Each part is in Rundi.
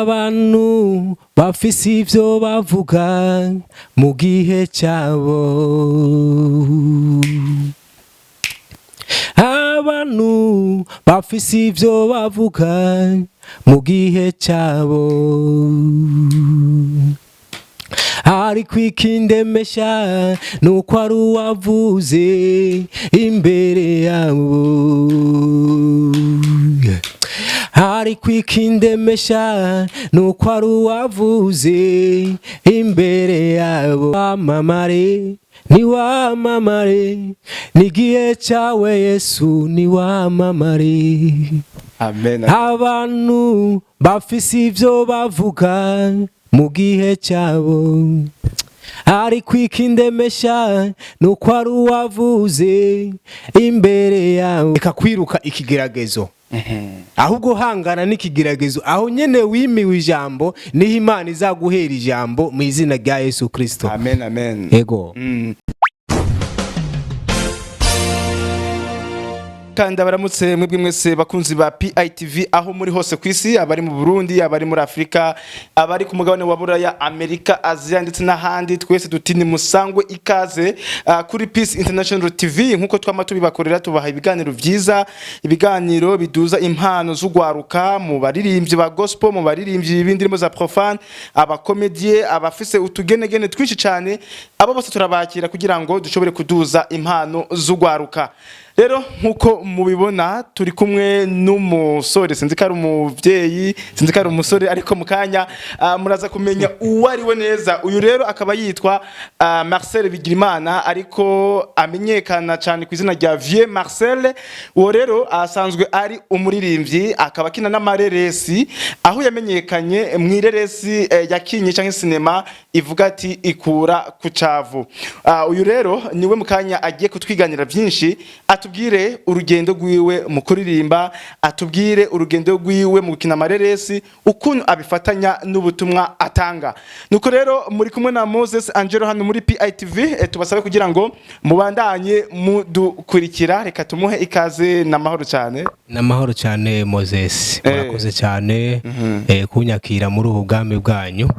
abantu bafise ivyo bavuga mu gihe cyabo, abantu bafise ivyo bavuga mu gihe cyabo, hari kwikindemesha nuko ari uwavuze imbere yabo, hari kwikindemesha nuko ari uwavuze imbere yabo. Wamamare niwamamare, n'igihe cyawe Yesu niwamamare. Amen. Abantu bafise ivyo bavuga mu gihe cyabo, ari kwikindemesha nuko ari uwavuze imbere yawe. Reka kwiruka ikigeragezo, ahubwo hangana n'ikigeragezo, aho nyene wimiwe ijambo niho Imana izaguhera ijambo mu izina rya Yesu Kristo. Amen, amen. Ego. Kandi baramutse mwebwe mwese bakunzi ba PITV aho muri hose kwisi, abari mu Burundi, abari muri Afrika, abari ku mugabane wa Buraya, Amerika, Asia ndetse n'ahandi, twese dutini musangwe ikaze kuri Peace International TV. Nkuko twama tubibakorera, tubaha ibiganiro vyiza, ibiganiro biduza impano z'ugwaruka mu baririmbyi ba gospel, mu baririmbyi b'indirimo za profane, abakomedie, abafise utugenegene twinshi cyane, abo bose turabakira kugira ngo dushobore kuduza impano z'ugwaruka. Rero nkuko mubibona turi kumwe n'umusore, sinzi ko ari umuvyeyi, sinzi ko ari umusore, ariko mukanya muraza kumenya uwari we neza. Uyu rero akaba yitwa Marcel Bigirimana, ariko amenyekana cyane ku izina rya Vieux Marcel. Uwo rero asanzwe ari umuririmbyi, akaba akina n'amareresi, aho yamenyekanye mu ireresi yakinye cyangwa sinema ivuga ati ikura ku cavu. Uyu rero niwe mukanya agiye kutwiganira byinshi, atubwire urugendo rwiwe mu kuririmba, atubwire urugendo rwiwe mu gukina amareresi, ukuntu abifatanya n'ubutumwa atanga. Nuko rero muri kumwe na Moses Angelo hano muri PITV, tubasabe kugira ngo mubandanye mudukurikira. Reka tumuhe ikaze. N'amahoro cyane. N'amahoro cyane Moses, murakoze cyane kunyakira muri ubu bwami bwanyu.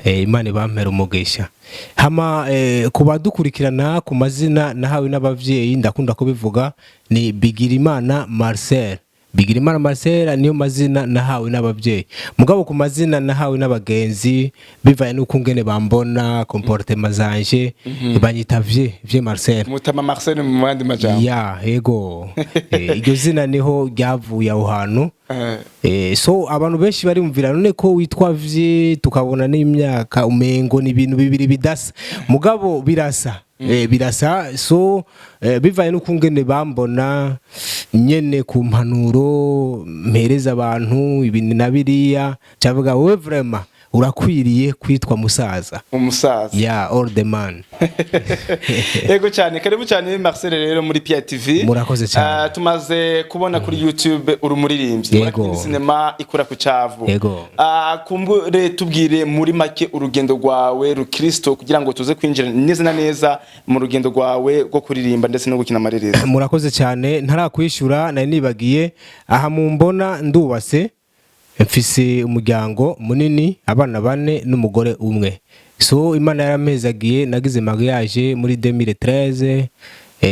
Imana ibampera umugisha. Hama kubadukurikirana ku mazina nahawe n'abavyeyi, ndakunda kubivuga, ni Bigirimana Marcel. Bigirimana Marcel niyo mazina nahawe n'abavyeyi. Mugabo ku mazina nahawe n'abagenzi bivaye nuko ngene bambona comportement zanje, banyita Vieux Marcel. Mutama Marcel mu bandi majambo. Ya, ego. Iryo zina niho ryavuye aho hantu. So abantu benshi bari mumvira none ko witwa Vieux, tukabona n'imyaka umengo ni ibintu bibiri bidasa, mugabo birasa. Birasa, so bivaye nuko ngene bambona nyene ku mpanuro mpereza abantu ibintu nabiriya, cyavuga wewe vraiment urakwiriye kwitwa musaza. Umusaza. Ya, old man. Ego cyane, karibu cyane Marcel rero muri PITV. Murakoze cyane. Tumaze kubona kuri YouTube urumuririmbyi, muri sinema ikura ku cavu. Ego. Kumbure tubwire muri make urugendo rwawe rukristo kugira ngo tuze kwinjira neza na neza mu rugendo rwawe rwo kuririmba ndetse no gukina amareresi. Murakoze cyane, ntarakwishura nari nibagiye, aha mumbona nduwase, mfise umuryango munini, abana 4 n'umugore umwe. So Imana yarampezagiye, nagize mariage muri 2013,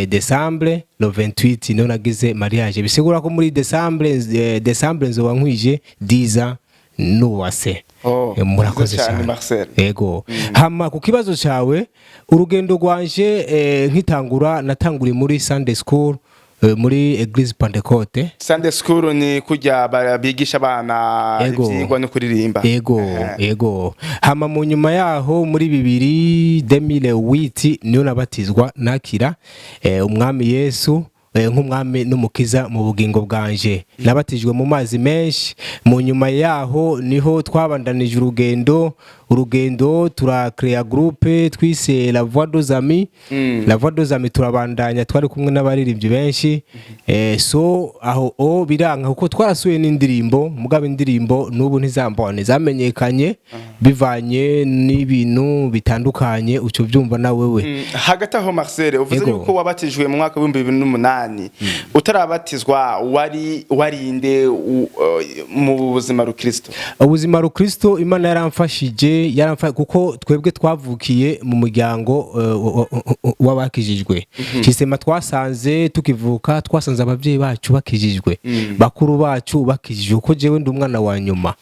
Decembre no 28 no nagize mariage. Bisigura ko muri Decembre nzoba nkwije 10 ans nuwase. Murakoze cyane Marcel. Ego. Hama ku kibazo cyawe, urugendo rwanje nkitangura natanguri muri Sunday school, muri Eglise Pentecote. Sunday school ni kujya bigisha abana ivyigwa no kuririmba. Ego. Hama mu nyuma yaho muri 2008 niyo nabatizwa nakira umwami Yesu nk'umwami n'umukiza mu bugingo bwanje. Nabatijwe mu mazi menshi. Mu nyuma yaho niho twabandanije urugendo urugendo turakrea groupe twise la voix des amis la voix des amis turabandanya twari kumwe n'abaririmbyi benshi so aho biranka kuko twarasuye n'indirimbo mugabo indirimbo n'ubu ntizambone zamenyekanye bivanye n'ibintu bitandukanye uco byumva na wewe hagati aho Marcel uvuze yuko wabatijwe mu mwaka wa 2008 utarabatizwa warinde mu buzima rukristo ubuzima rukristo Imana yaramfashije kuko twebwe twavukiye mu muryango w'abakijijwe kisema twasanze tukivuka twasanze abavyeyi bacu bakijijwe bakuru bacu bakijijwe uko jewe ndi umwana wa nyuma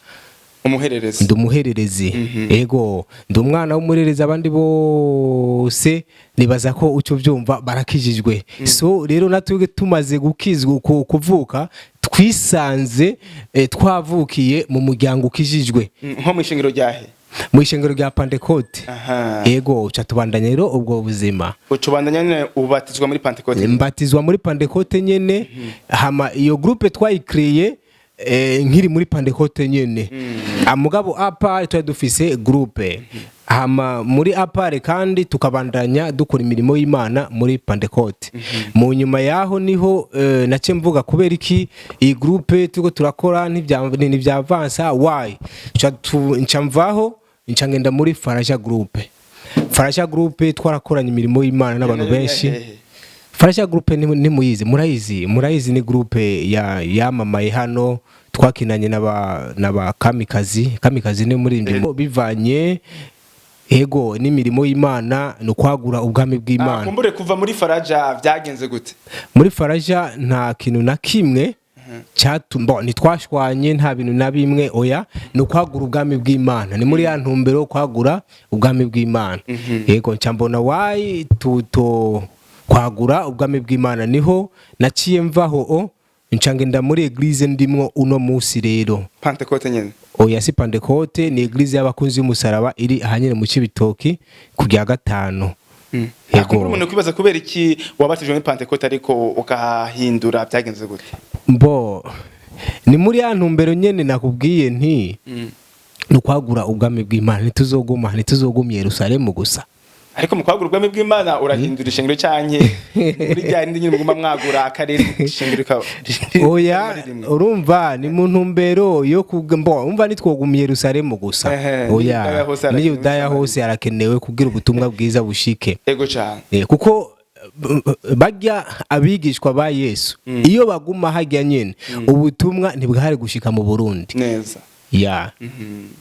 ndumuhererezi ego ndi umwana w'umurerezi abandi bose nibaza ko uco byumva barakijijwe so rero natwe tumaze gukizwa kuvuka twisanze twavukiye mu muryango ukijijwe nko mu ishengero ryahe mu ishengero rya Pentecote ego uca tubandanya rero ubwo buzima ucubandanya nyene ubatizwa muri Pentecote mbatizwa muri Pentecote nyene hama iyo groupe twayikreye nkiri muri Pentecote nyene amugabo apare twari dufise groupe hama muri apare kandi tukabandanya dukora imirimo y'Imana muri Pentecote mu nyuma yaho niho nace mvuga kubera iki iyi groupe tuko turakora n'ibya avansa why ncamvaho ncangenda muri Farasha groupe twarakoranye imirimo y'Imana n'abantu benshi Farasha groupe ni murayizi ni groupe yamamaye hano twakinanye n'aba kamikazi ni muri ndimo bivanye ego n'imirimo y'Imana no kwagura ubwami bw'Imana kumbure kuva muri Faraja byagenze gute muri Faraja nta kintu na kimwe cyatumba nitwashwanye nta bintu na bimwe oya no kwagura ubwami bw'Imana ni muri ya ntumbero kwagura ubwami bw'Imana ego ncambona why tuto kwagura ubwami bw'Imana niho naciye mvaho ncangenda muri eglise ndimwo uno musi rero Pentecote nyene oya si Pentecote ni eglise y'abakunzi y'umusaraba iri ahanyene mu Cibitoki kujya gatano ego umuntu kwibaza kubera iki wabatijwe muri Pentecote ariko ukahindura byagenze gute mbo ni muri ya ntumbero nyene nakubwiye nti no kwagura ubwami bw'Imana ntituzoguma Yerusalemu gusa ariko mu kwagura ubwami bw'Imana urahindura ishengero cyanke muri rya rindi nyine muguma mwagura akarere ishengero ka oya urumva ni mu ntumbero yo kugomba umva nitwogumye Yerusalemu gusa oya ni Yudaya hose arakenewe kugira ubutumwa bwiza bushike ego cyane kuko bajya abigishwa ba Yesu iyo baguma hajya nyene ubutumwa ntibwahari gushika mu Burundi neza ya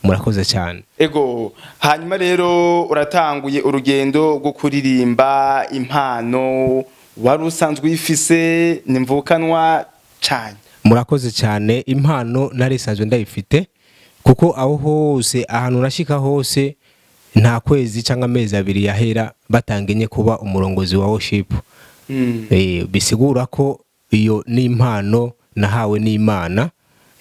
murakoze cyane ego hanyuma rero uratanguye urugendo rwo kuririmba impano wari usanzwe uyifise nimvukanwa cyane murakoze cyane impano narisanzwe ndayifite kuko aho hose ahantu nashika hose nta kwezi cyangwa amezi abiri yahera batangenye kuba umurongozi wa worship bisigura ko iyo ni impano nahawe n'Imana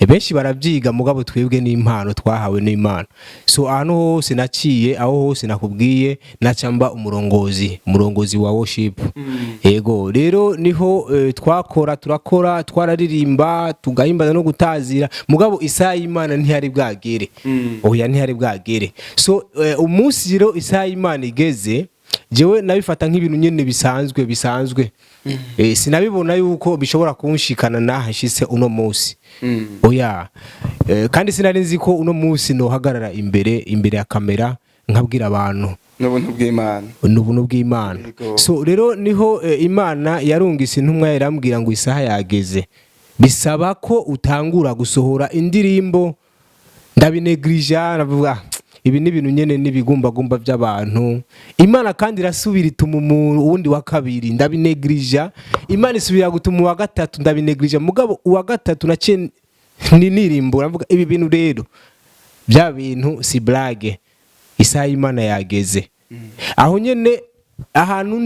benshi barabyiga mugabo twebwe n'impano twahawe n'Imana so ahantu hose naciye aho hose nakubwiye nacamba umurongozi wa worship ego rero niho turakora twararirimba tugahimbaza no gutazira mugabo isaha y'Imana ntihari bwagere oya ntihari bwagere so umunsi rero isaha y'Imana igeze jewe nabifata nk'ibintu nyene bisanzwe sinabibona yuko bishobora kunshikana nahashise uno munsi oya kandi sinari nzi ko uno munsi no hagarara imbere ya kamera nkabwira abantu n'ubuntu bw'Imana so rero niho Imana yarungise intumwa yarambwira ngo isaha yageze bisaba ko utangura gusohora indirimbo ndabinegrija navuga ibi ni ibintu nyene n'ibigumbagumba by'abantu Imana kandi irasubira ituma umuntu wundi wa kabiri ndabinegrija Imana isubira gutuma uwa gatatu ndabinegrija mugabo uwa gatatu nace nirimbo navuga ibi bintu rero bya bintu si blague isaha y'Imana yageze aho nyene ahantu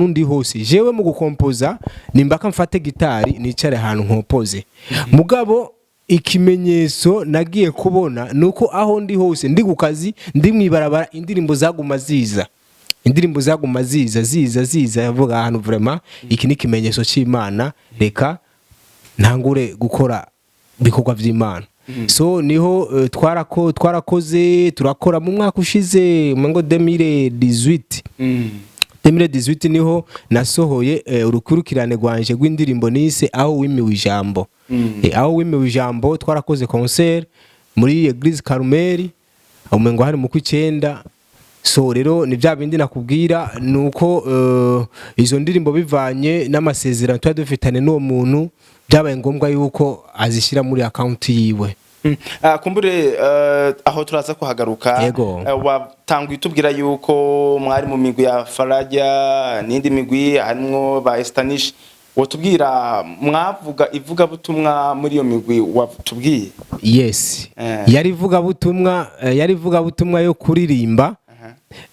ndi hose jewe mu gukompoza nimbaka mfate gitari nicare ahantu nkopoze mugabo ikimenyetso nagiye kubona nuko aho ndi hose ndi ku kazi ndi mwibarabara indirimbo zaguma ziza yavuga ahantu vraiment iki ni kimenyetso cy'Imana reka ntangure gukora bikorwa by'Imana so niho twarakoze turakora mu mwaka ushize ngo 2018 niho nasohoye urukurikirane rwanje rw'indirimbo nise aho wimiwe ijambo. Aho wimiwe ijambo twarakoze concert muri Eglise Carmel umengo hari mu kw'icenda. So rero ni bya bindi nakubwira nuko izo ndirimbo bivanye n'amasezerano twari dufitane n'uwo muntu byabaye ngombwa yuko azishyira muri account yiwe. Kumbure aho turaza kuhagaruka watanguye tubwira yuko mwari mu migwi ya Faraja n'indi migwi harimo ba Ester Nish, wotubwira mwavuga ivuga butumwa muri iyo migwi watubwiye? Yes, yari ivuga butumwa yo kuririmba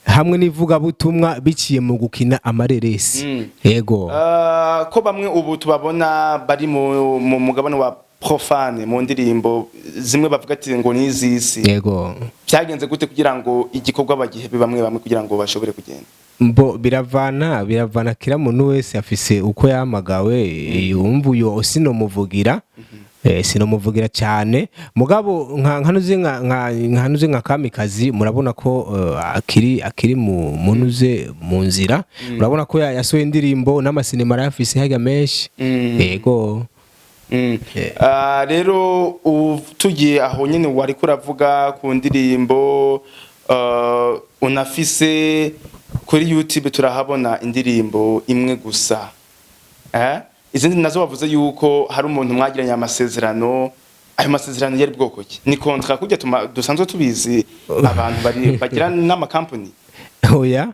hamwe n'ivuga butumwa biciye mu gukina amareresi. Yego ko bamwe ubu tubabona bari mu mugabane wa profane mu ndirimbo zimwe bavuga ati ngo nizisi. Yego byagenze gute kugira ngo igikorwa bagihebe bamwe kugira ngo bashobore kugenda? Mbo biravana kira muntu wese afise uko yamagawe yumva uyo sinomuvugira. Sinomuvugira cyane mugabo nkanuze nka Kamikazi murabona ko akiri munuze mu nzira. Murabona ko yasohoye indirimbo n'amasinema arafise haga menshi. Yego rero tugiye aho nyene wari kuravuga ku ndirimbo unafise kuri YouTube turahabona indirimbo imwe gusa. Izindi nazo wavuze yuko hari umuntu mwagiranye amasezerano. Ayo masezerano yari bwoko ki? Ni contrat kujya dusanzwe tubizi abantu bagira n'ama company? Oya,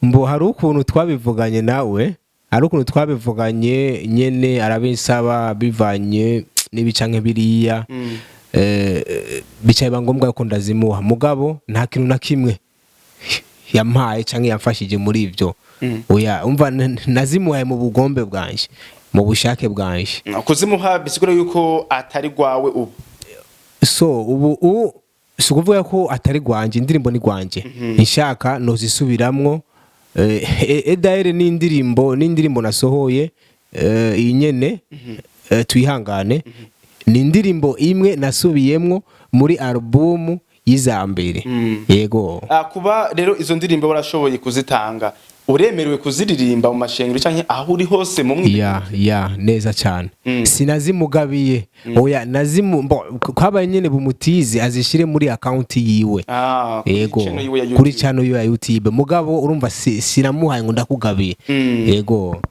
mbo hari ukuntu twabivuganye nawe, hari ukuntu twabivuganye nyene arabinsaba bivanye n'ibicanke biriya. Bicaye bangombwa ko ndazimuha mugabo nta kintu na kimwe yampaye canke yamfashije muri ivyo. Oya, umva nazimuhaye mu bugombe bwanje, mu bushake bwanje. Kuzimuha bisigura yuko atari gwawe ubu? So ubu sukuvuga ko atari gwanje, indirimbo ni gwanje. Nshaka nozisubiramwo. Edaire n'indirimbo nasohoye iyi nyene twihangane. Ni indirimbo imwe nasubiyemwo muri album y'izambere. Yego kuba rero izo ndirimbo barashoboye kuzitanga, uremerewe kuziririmba mu mashengero canke aho uri hose mu mwidegembyo? Ya neza cyane. Sinazimugabiye. Oya kwabaye nyene bumutize azishire muri account yiwe. Yego kuri channel yiwe ya YouTube mugabo urumva sinamuhaye ngo ndakugabiye. Yego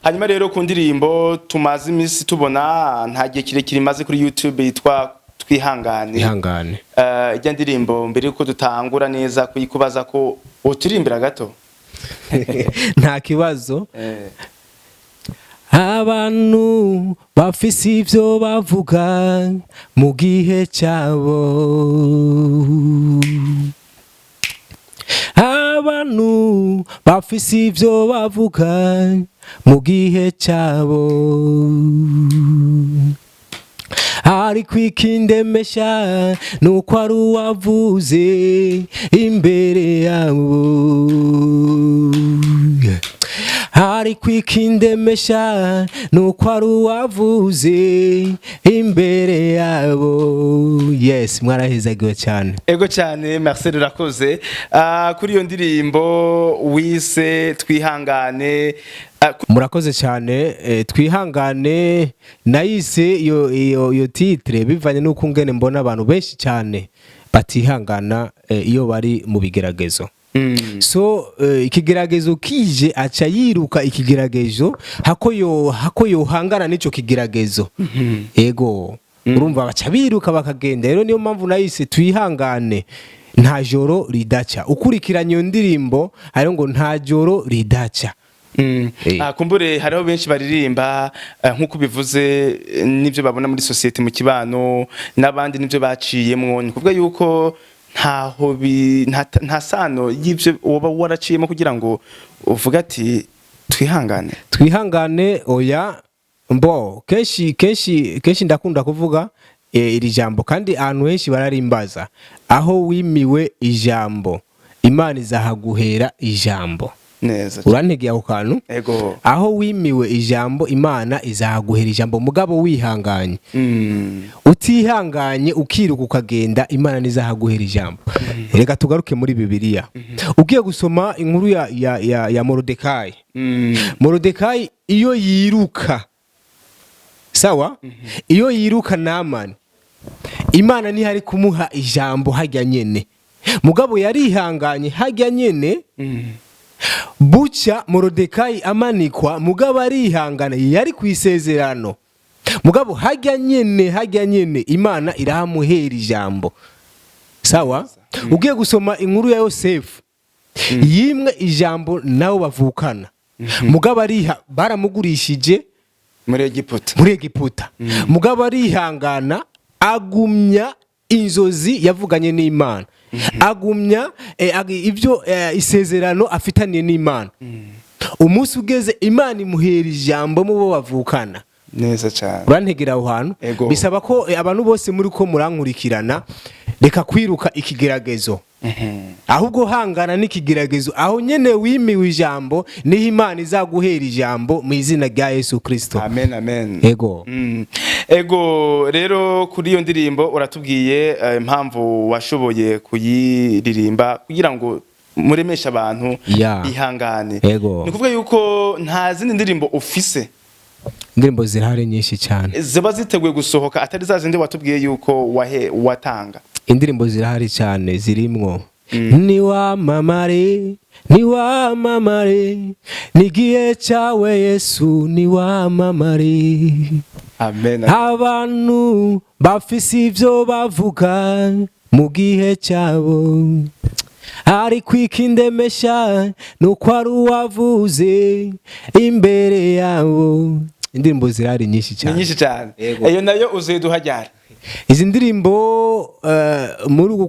hanyuma rero ku ndirimbo tumaze imisi tubona nta gihe kirekire imaze kuri YouTube yitwa twihangane. Ijya ndirimbo mbere yuko dutangura neza kuyikubaza ko uturimbira gato? Nta kibazo. Abantu bafise ivyo bavuga mu gihe cyabo, abantu bafise ivyo bavuga mu gihe cyabo, ari kwikindemesha nuko ari uwavuze imbere yabo, ari kwikindemesha nuko ari uwavuze imbere yabo. Yes, mwarahezagiwe cyane. Ego cyane, Marcel urakoze. Kuri iyo ndirimbo wise twihangane, murakoze cyane. Twihangane nayise iyo titre bivanye nuko ngene mbona abantu benshi cyane batihangana iyo bari mu bigeragezo. So ikigeragezo kije aca yiruka ikigeragezo hako yohangana n'ico kigeragezo. Ego urumva baca biruka bakagenda. Rero niyo mpamvu nayise twihangane nta joro ridaca. Ukurikiranye iyo ndirimbo hariho ngo nta joro ridaca. Kumbure hariho benshi baririmba nkuko bivuze nivyo babona muri society mu kibano n'abandi nivyo baciyemwo. Ni kuvuga yuko nta sano y'ivyo woba waraciyemo kugira ngo uvuga ati twihangane. Oya, mbo kenshi ndakunda kuvuga iri jambo kandi ahantu henshi bararimbaza, aho wimiwe ijambo Imana izahaguhera ijambo. neza urantegeye ako kantu ego aho wimiwe ijambo Imana izaguhera ijambo mugabo wihanganye utihanganye ukiruka ukagenda Imana nizahaguhera ijambo reka tugaruke muri Bibiliya ugiye gusoma inkuru ya Morodekayi Morodekayi iyo yiruka sawa iyo yiruka Namani Imana ntihari kumuha ijambo hajya nyene mugabo yarihanganye hajya nyene bucya Morodekayi amanikwa mugabo arihangana yari kwisezerano mugabo hajya nyene Imana irahamuhera ijambo sawa ugiye gusoma inkuru ya Yosefu yimwe ijambo nawe bavukana mugabo baramugurishije muri Egiputa mugabo arihangana agumya inzozi yavuganye n'Imana agumya ibyo isezerano afitaniye n'Imana umunsi ugeze Imana imuhera ijambo mu bo bavukana neza cyane urantegera aho hantu bisaba ko abantu bose muri ko murankurikirana reka kwiruka ikigeragezo ahubwo hangana n'ikigeragezo aho nyene wimiwe ijambo niho Imana izaguhera ijambo mu izina rya Yesu Kristo amen ego rero kuri iyo ndirimbo uratubwiye impamvu washoboye kuyiririmba kugira ngo muremesha abantu ihangane ni kuvuga yuko nta zindi ndirimbo ufise indirimbo zirahari nyinshi cyane ziba ziteguye gusohoka atari za zindi watubwiye yuko watanga indirimbo zirahari cyane zirimwo niwamamare nigihe cyawe Yesu niwamamare amen abantu bafise ivyo bavuga mu gihe cyabo ari kwikindemesha nuko ari uwavuze imbere yabo indirimbo zirahari nyinshi cyane iyo nayo uziduhajyara izi ndirimbo muri uku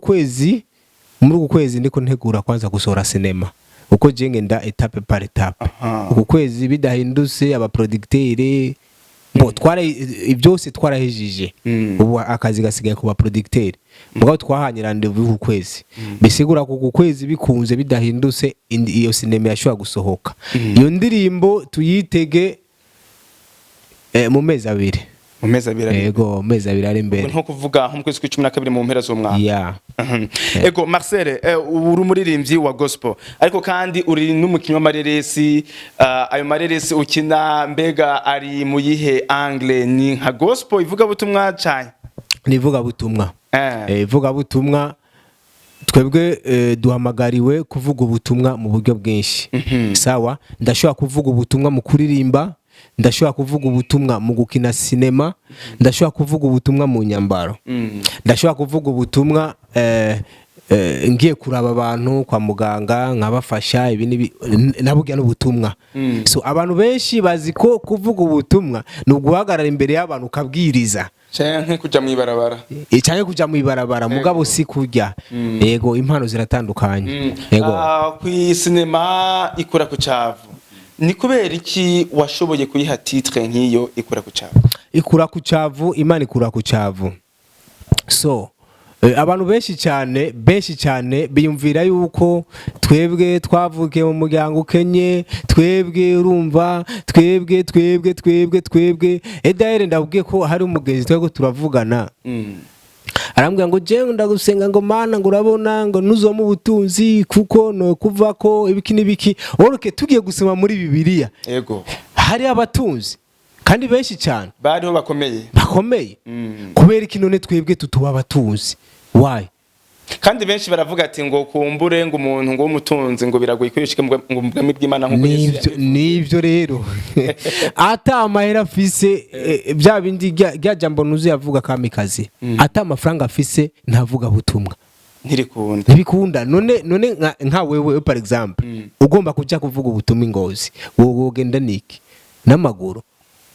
kwezi ndiko ntegura kwanza gusohora sinema uko jenge nda etape par etape uku kwezi bidahindutse aba producteur byose twarahejije ubu akazi gasigaye ku ba producteur mugabo twahanye rendezvous ku kwezi bisigura ko ku kwezi bikunze bidahindutse iyo sinema yashobora gusohoka iyo ndirimbo tuyitege mu mezi abiri ego mezi abiri ari imbere nko kuvuga nko mu kwezi kwa 12 mu mpera z'umwaka ego Marcel uri umuririmbyi wa gospel ariko kandi uri n'umukinnyi w'amareresi ayo mareresi ukina mbega ari mu yihe angle ni nka gospel ivuga butumwa cyane nivuga butumwa ivuga butumwa twebwe duhamagariwe kuvuga ubutumwa mu buryo bwinshi sawa ndashobora kuvuga ubutumwa mu kuririmba ndashobora kuvuga ubutumwa mu gukina sinema ndashobora kuvuga ubutumwa mu nyambaro ndashobora kuvuga ubutumwa ngiye kuraba abantu kwa muganga nkabafasha ibi nabujya n'ubutumwa so abantu benshi bazi ko kuvuga ubutumwa ni uguhagarara imbere y'abantu ukabwiriza cyane kujya mu ibarabara mugabo si kujya yego impano ziratandukanye yego ku sinema ikora ku cyavu ni kubera iki washoboye kuyiha titre nk'iyo ikura ku cyavu Imana ikura ku cyavu so abantu benshi cyane biyumvira yuko twebwe twavukiye mu muryango ukenye twebwe urumva twebwe edahere ndabwiye ko hari umugenzi twebwe turavugana arambwira ngo jewe ndagusenga ngo Mana ngo urabona ngo nuzoma ubutunzi kuko no kuva ko ibiki nibiki oroke tugiye gusoma muri Bibiliya yego hari abatunzi kandi benshi cyane bariho bakomeye kubera iki none twebwe tutuba abatunzi why kandi benshi baravuga ati ngo kumbure ngo umuntu ngo umutunzi ngo biragoye kwishika ngo ubwami bw'Imana nko nivyo rero ata amahera afise bya bindi rya jambo nuzi yavuga kamikazi ata amafaranga afise ntavuga butumwa ntibikunda none nka wewe par exemple ugomba kujya kuvuga ubutumwa Ingozi wogenda niki n'amaguru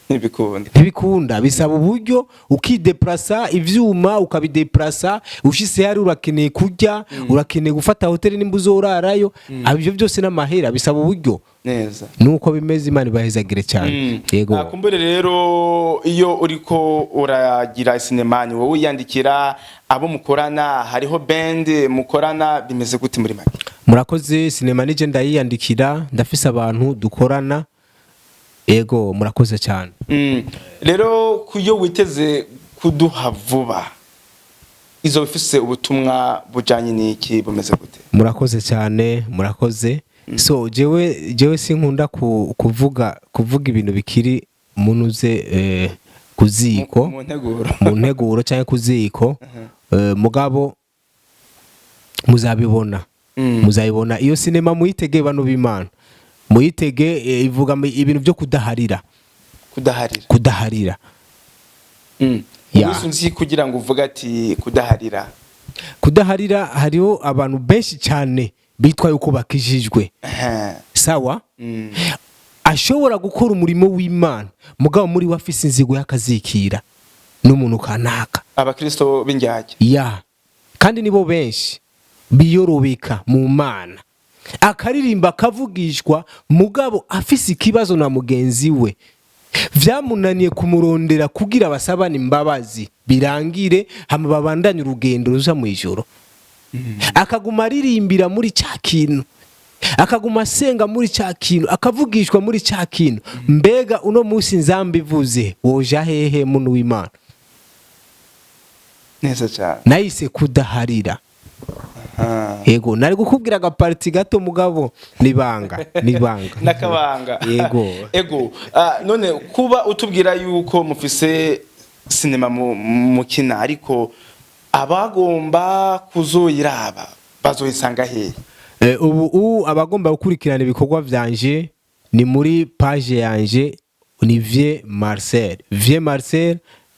ntibikunda bisaba uburyo ukideplasa ivyuma ukabideplasa ushise hari urakeneye kujya urakeneye gufata hoteli nimbuzo urarayo abivyo byose n'amahera bisaba uburyo neza nuko bimeze Imana bahezagire cyane yego akumbere rero iyo uriko uragira sinema ni wowe yandikira abo mukorana hariho band mukorana bimeze gute muri make murakoze. Sinema nije ndayiyandikira, ndafise abantu dukorana. Ego murakoze cyane. Rero kuyo witeze kuduha vuba izo bifise ubutumwa bujanye n'iki bumeze gute? Murakoze cyane, murakoze. So jewe sinkunda kuvuga ibintu bikiri munuze kuziko mu nteguro cyangwa kuziko. Mugabo muzabibona iyo sinema muyitege bano b'Imana, muyitege ivuga ibintu byo kudaharira. Wisunzi kugira ngo uvuga ati kudaharira hariho abantu benshi cyane bitwa yuko bakijijwe. Sawa? Ashobora gukora umurimo w'Imana mugabo muri wafise inzigo yakazikira n'umuntu kanaka. Abakristo b'injyajya. Kandi nibo benshi biyorobeka mu Mana. Akaririmba akavugishwa mugabo afise ikibazo na mugenzi we. Vyamunaniye kumurondera kugira basabane imbabazi birangire hama babandanye urugendo ruza mu ijoro. Akaguma aririmbira muri cya kintu, akaguma asenga muri cya kintu, akavugishwa muri cya kintu. Mbega uno munsi nzambivuze woja hehe muntu w'Imana? Neza cyane. Nahise kudaharira. Yego nari gukubwira agaparti gato mugabo nibanga nakabanga. Ego none kuba utubwira yuko mufise sinema mukina ariko abagomba kuzoyiraba bazoyisanga hehe? Ubu abagomba gukurikirana ibikorwa vyanje ni muri page yanje Olivier Marcel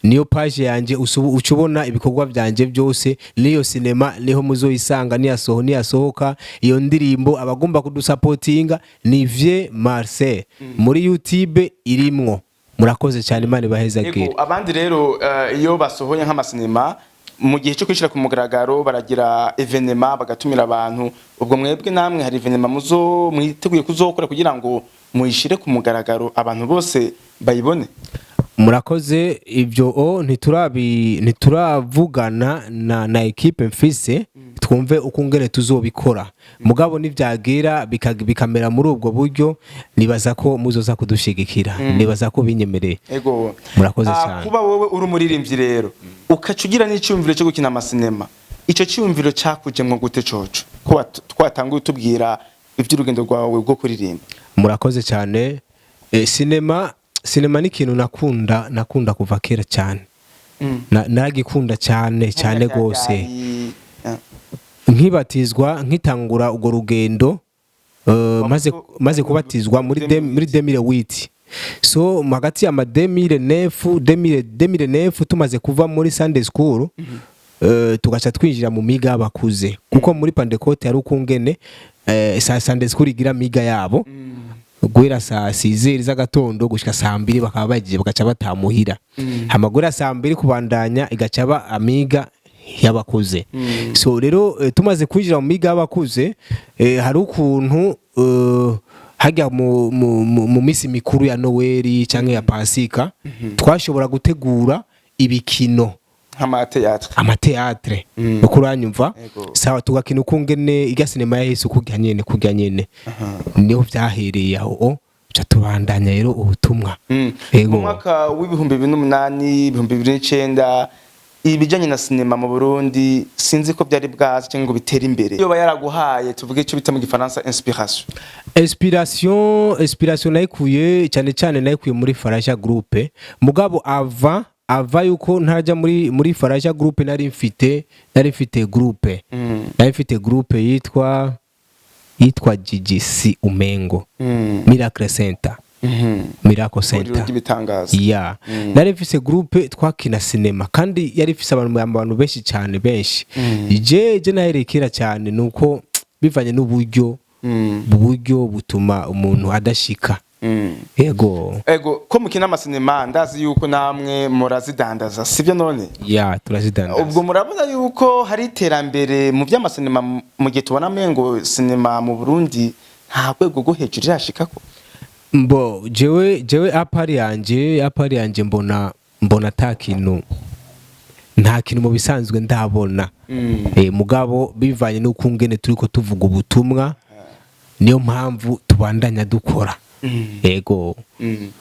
niyo page yanje ucubona ibikorwa vyanje byose. Niyo sinema niho muzoyisanga, niyasohoka iyo ndirimbo. Abagomba kudusupportinga ni Vie Marcel muri YouTube irimwo. Murakoze cyane, Imana ibahezagire. Abandi rero iyo basohoye nk'amasinema mu gihe cyo kwishira ku mugaragaro baragira evenement bagatumira abantu. Ubwo mwebwe namwe hari evenement mwiteguye kuzokora kugira ngo muyishire ku mugaragaro abantu bose bayibone? Murakoze. Ibyo ntituravugana na equipe mfise twumve ukungene tuzobikora. Mugabo nivyagera bikamera muri ubwo buryo nibaza ko muzoza kudushigikira. Nibaza ko binyemereye. Ego murakoze cyane. Kuba wowe uri umuririmbyi rero ukacugira n'icyumviro cyo gukina amasinema, ico cyumviro cyakuje mwo gute coco ko twatanguye tubwira ivy'urugendo rwawe rwo kuririmba? Murakoze cyane. Sinema ni ikintu nakunda kuva kera cyane. Naragikunda cyane gose. Nkibatizwa nkitangura ugo rugendo maze kubatizwa muri 2008. So magati ya 2009 tumaze kuva muri Sunday school tugacha twinjira mu miga y'abakuze kuko muri Pentecote ari ukungene Sunday school igira miga yabo guhera saa 6 z'agatondo gushika saa 2 bakaba bagiye bagaca batamuhira. Hamagura saa 2 kubandanya igacaba amiga y'abakuze. So rero tumaze kwinjira mu miga y'abakuze hari ukuntu hajya mu misi mikuru ya Noel cyangwa ya Pasika twashobora gutegura ibikino amateatre ukuranyumva. Sawa tugakina ukungene iga sinema ya Yesu kujya nyene niho vyahereye aho cha tubandanya rero ubutumwa. Mu mwaka w'ibihumbi 2008 2009 ibijanye na sinema mu Burundi sinzi ko byari bwaza cyangwa ngo bitera imbere. Iyo bayaraguhaye tuvuge icyo bita mu Gifaransa inspiration nayikuye cyane nayikuye muri Faraja Groupe. Mugabo ava yuko ntajya muri Faraja Groupe nari mfite groupe yitwa GGC Umengo Miracle Center. Miracle Center. Nari mfise groupe twakina sinema kandi yari mfise abantu benshi cyane je naherekera cyane nuko bivanye n'uburyo butuma umuntu adashika. Ego ko mukina amasinema ndazi yuko namwe murazidandaza sibyo none? Turazidandaza. Ubwo murabona yuko hari iterambere mu by'amasinema mu gihe tubona mengo sinema mu Burundi nta rwego rwo hejuru irashikako? Jewe apari yanje mbona nta kintu mu bisanzwe ndabona mugabo bivanye n'uko ngene turiko tuvuga ubutumwa niyo mpamvu tubandanya dukora yego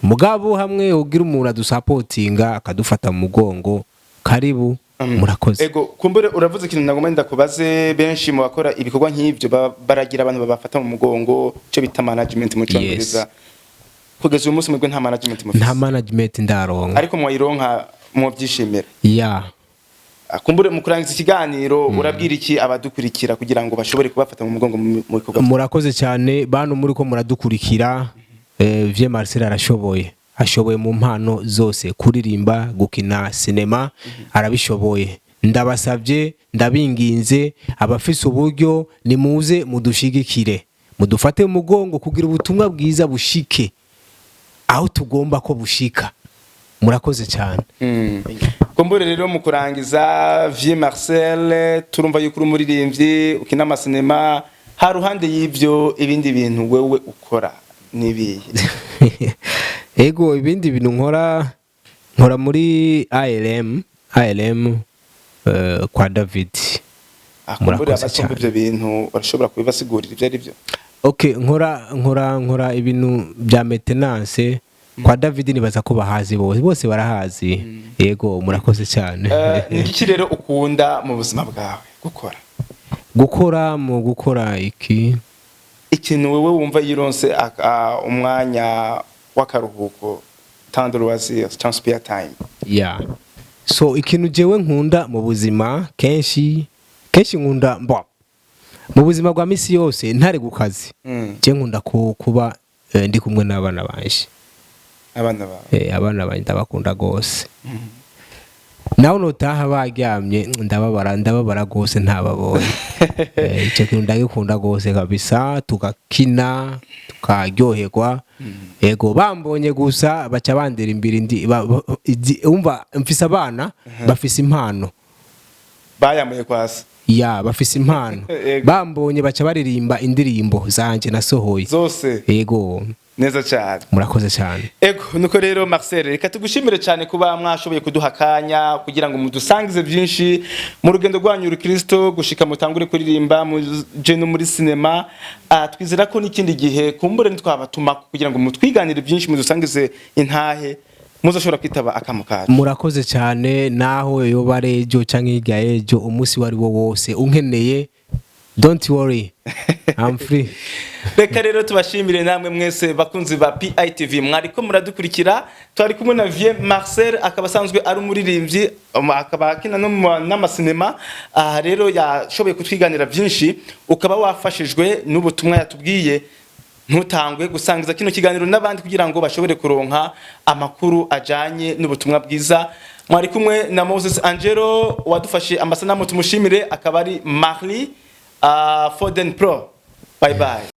mugabo hamwe ugira umuntu adusapotinga akadufata mu mugongo karibu murakoze ego kumbure uravuze ikintu nagomba ndakubaze benshi mu bakora ibikorwa nk'ivyo baragira abantu babafata mu mugongo cyo bita management mu cyongereza kugeza uyu munsi mwebwe nta management mufite nta management ndaronka ariko mwayironka mu byishimira kumbure mu kurangiza ikiganiro urabwira iki abadukurikira kugira ngo bashobore kubafata mu mugongo mu bikorwa murakoze cyane bantu muri ko muradukurikira Vie Marcel ashoboye mu mpano zose kuririmba gukina sinema arabishoboye ndabasabye ndabinginze abafise uburyo nimuze mudushigikire mudufate mu mugongo kugira ubutumwa bwiza bushike aho tugomba ko bushika murakoze cyane kumbure rero mu kurangiza Vie Marcel turumva yuko umuririmbyi ukina amasinema ha ruhande y'ivyo ibindi bintu wewe ukora nibiye ego ibindi bintu nkora muri ILM kwa David kumbure abasomba ivyo bintu barashobora kubibasigurira ivyo ari byo okay nkora ibintu bya maintenance kwa David nibaza ko bahazi bose barahazi yego murakoze cyane iki rero ukunda mu buzima bwawe gukora ikintu wewe wumva yironse umwanya w'akaruhuko tandroisier chance spare time so ikintu jewe nkunda mu buzima kenshi nkunda mu buzima bwa misi yose ntare gukazi je nkunda kuba ndi kumwe n'abana banje abana banje ndabakunda gose naho notaha baryamye ndababara gose ntababonye icyo kintu ndagikunda gose kabisa tukakina tukaryoherwa yego bambonye gusa baca bandera imbere umva mfise abana bafise impano bayamuye kwasa bafise impano bambonye baca baririmba indirimbo zanje nasohoye zose yego neza cyane murakoze cyane ego nuko rero Marcel reka tugushimire cyane kuba mwashoboye kuduha kanya kugira ngo mudusangize byinshi mu rugendo rwanyu urukristo gushika mutangure kuririmba mu je no muri cinema twizera ko n'ikindi gihe kumbure ntitwabatuma kugira ngo mutwiganire byinshi mudusangize intahe muzoshobora kwitaba akamukara murakoze cyane naho yo barejo canke hirya ejo umunsi wari wo wose unkeneye don't worry I'm free reka rero tubashimire namwe mwese bakunzi ba PITV mwariko muradukurikira twari kumwe na Vie Marcel akaba sanzwe ari umuririmbyi akaba akina no n'amasinema rero yashoboye kutwiganira byinshi ukaba wafashijwe n'ubutumwa yatubwiye ntutangwe gusangiza kino kiganiro n'abandi kugira ngo bashobore kuronka amakuru ajanye n'ubutumwa bwiza mwari kumwe na Moses Angelo wadufashe amasanamu tumushimire akaba ari Marley Foden Pro bye bye